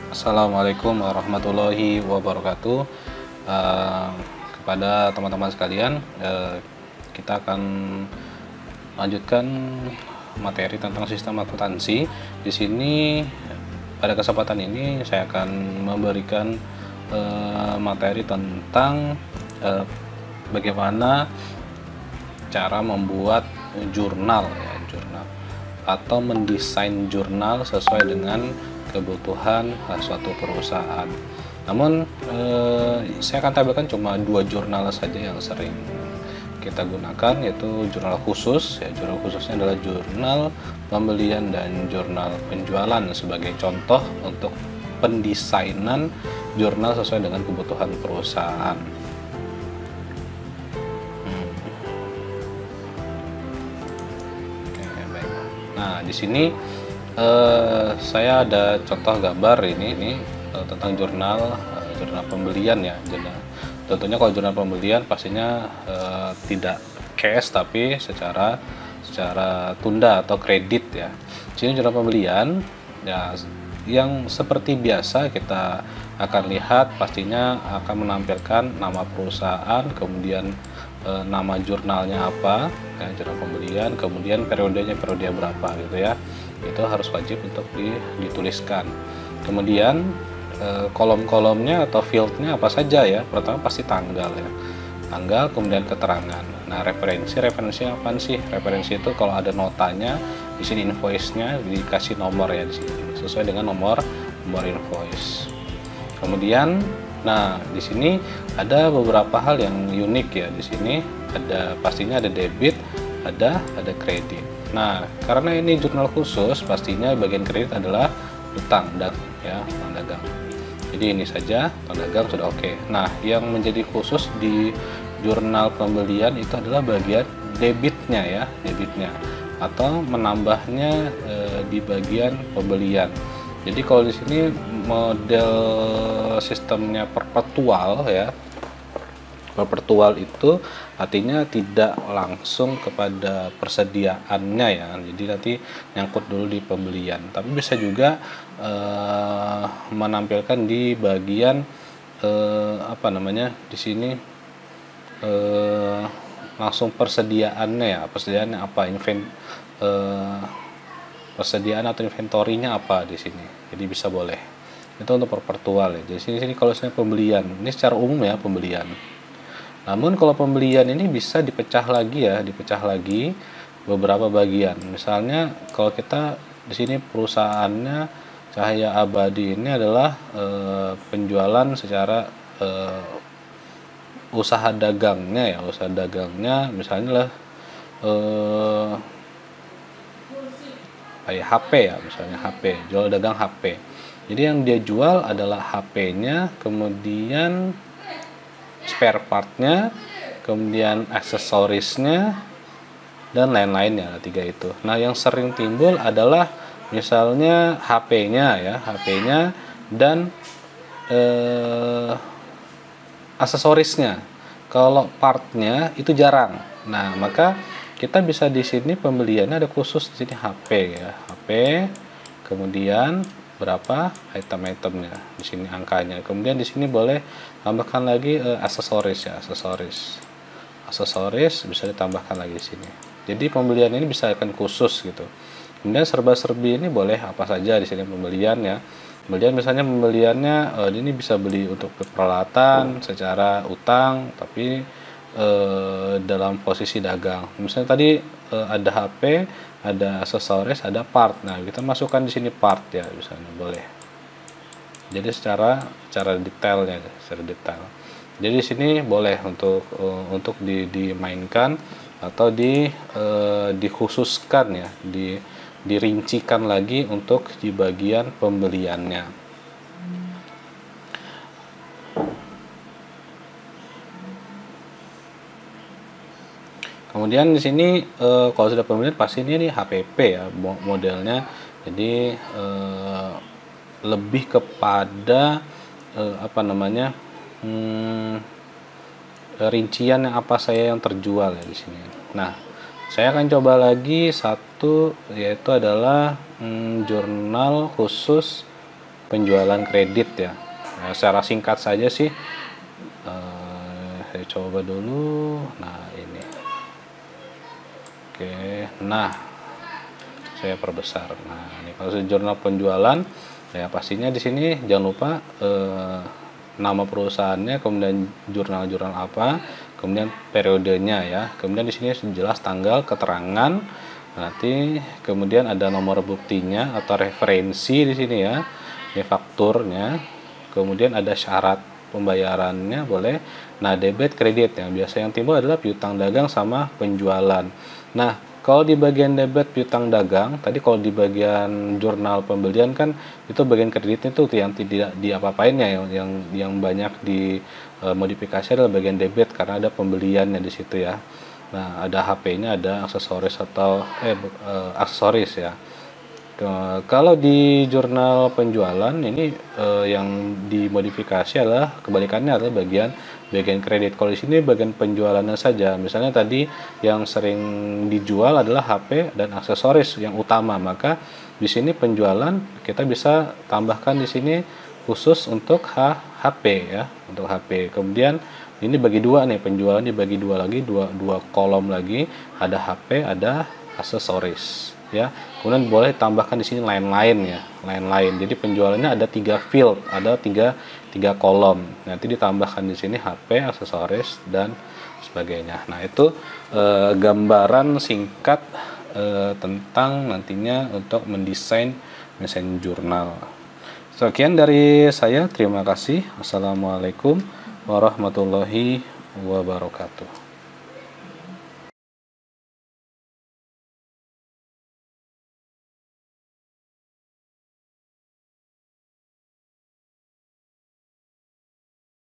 Assalamualaikum warahmatullahi wabarakatuh. Eh, Kepada teman-teman sekalian, kita akan lanjutkan materi tentang sistem akuntansi. Di sini pada kesempatan ini saya akan memberikan materi tentang bagaimana cara membuat jurnal ya, jurnal atau mendesain jurnal sesuai dengan kebutuhan suatu perusahaan. Namun saya akan tampilkan cuma dua jurnal saja yang sering kita gunakan, yaitu jurnal khusus ya. Jurnal khususnya adalah jurnal pembelian dan jurnal penjualan sebagai contoh untuk pendesainan jurnal sesuai dengan kebutuhan perusahaan. Oke, baik. Nah, di sini saya ada contoh gambar ini tentang jurnal pembelian ya. Tentunya kalau jurnal pembelian pastinya tidak cash tapi secara tunda atau kredit ya. Di sini jurnal pembelian ya, yang seperti biasa kita akan lihat pastinya akan menampilkan nama perusahaan, kemudian nama jurnalnya apa ya, jurnal pembelian, kemudian periodenya periode berapa gitu ya. Itu harus wajib untuk dituliskan. Kemudian kolom-kolomnya atau fieldnya apa saja ya. Pertama pasti tanggal ya, tanggal, kemudian keterangan. Nah, referensi apa sih? Referensi itu kalau ada notanya di sini, invoice-nya dikasih nomor ya di sini sesuai dengan nomor invoice. Kemudian nah di sini ada beberapa hal yang unik ya. Di sini ada pastinya ada debit, ada kredit. Nah, karena ini jurnal khusus, pastinya bagian kredit adalah utang dan ya, utang dagang. Jadi ini saja, utang dagang sudah oke. Nah, yang menjadi khusus di jurnal pembelian itu adalah bagian debitnya ya, debitnya atau menambahnya di bagian pembelian. Jadi kalau di sini model sistemnya perpetual ya. Perpetual itu artinya tidak langsung kepada persediaannya ya, jadi nanti nyangkut dulu di pembelian, tapi bisa juga menampilkan di bagian apa namanya di sini langsung persediaannya ya, persediaannya apa, persediaan atau inventorinya apa di sini, jadi bisa boleh itu untuk perpetual ya. Jadi sini kalau misalnya pembelian ini secara umum ya, pembelian. Namun kalau pembelian ini bisa dipecah lagi ya, dipecah lagi beberapa bagian. Misalnya kalau kita di sini perusahaannya Cahaya Abadi ini adalah penjualan secara usaha dagangnya ya, usaha dagangnya misalnya lah kayak HP ya, misalnya HP, jual dagang HP. Jadi yang dia jual adalah HP-nya, kemudian spare partnya, kemudian aksesorisnya, dan lain-lainnya, tiga itu. Nah, yang sering timbul adalah misalnya HP-nya ya, HP-nya dan aksesorisnya. Kalau partnya itu jarang. Nah, maka kita bisa di sini pembeliannya ada khusus di sini HP ya, HP, kemudian berapa item-itemnya, di sini angkanya. Kemudian di sini boleh tambahkan lagi aksesoris ya, aksesoris bisa ditambahkan lagi di sini. Jadi pembelian ini bisa akan khusus gitu. Kemudian serba-serbi ini boleh apa saja di sini pembelian ya. Kemudian misalnya pembeliannya ini bisa beli untuk peralatan secara utang tapi dalam posisi dagang. Misalnya tadi ada HP, ada aksesoris, ada part. Nah, kita masukkan di sini part ya, misalnya boleh. Jadi secara detailnya, secara detail. Jadi di sini boleh untuk dimainkan atau dikhususkan ya, dirincikan lagi untuk di bagian pembeliannya. Kemudian di sini kalau sudah pembelian pasti ini HPP ya modelnya. Jadi lebih kepada apa namanya rincian yang apa saya yang terjual ya di sini. Nah, saya akan coba lagi satu, yaitu adalah jurnal khusus penjualan kredit ya. Nah, secara singkat saja sih, saya coba dulu. Nah ini, oke. Nah saya perbesar. Nah ini kalau jurnal penjualan, ya pastinya di sini jangan lupa nama perusahaannya, kemudian jurnal-jurnal apa, kemudian periodenya ya. Kemudian di sini jelas tanggal, keterangan, nanti kemudian ada nomor buktinya atau referensi di sini ya. Ini fakturnya. Kemudian ada syarat pembayarannya boleh. Nah, debit kredit yang biasa yang timbul adalah piutang dagang sama penjualan. Nah, kalau di bagian debit piutang dagang, tadi kalau di bagian jurnal pembelian kan itu bagian kreditnya itu yang tidak diapa-apainnya, yang banyak dimodifikasi adalah bagian debit karena ada pembeliannya di situ ya. Nah, ada HP-nya, ada aksesoris atau aksesoris ya. Kalau di jurnal penjualan ini yang dimodifikasi adalah kebalikannya, adalah bagian kredit. Kalau di sini bagian penjualannya saja. Misalnya tadi yang sering dijual adalah HP dan aksesoris yang utama, maka di sini penjualan kita bisa tambahkan di sini khusus untuk HP ya, untuk HP. Kemudian ini bagi dua nih, penjualan dibagi dua lagi, dua kolom lagi, ada HP, ada aksesoris ya. Kemudian boleh tambahkan di sini lain-lain ya, lain-lain. Jadi penjualannya ada 3 field, ada tiga kolom. Nanti ditambahkan di sini HP, aksesoris dan sebagainya. Nah, itu gambaran singkat tentang nantinya untuk mendesain jurnal. Sekian dari saya, terima kasih. Assalamualaikum warahmatullahi wabarakatuh.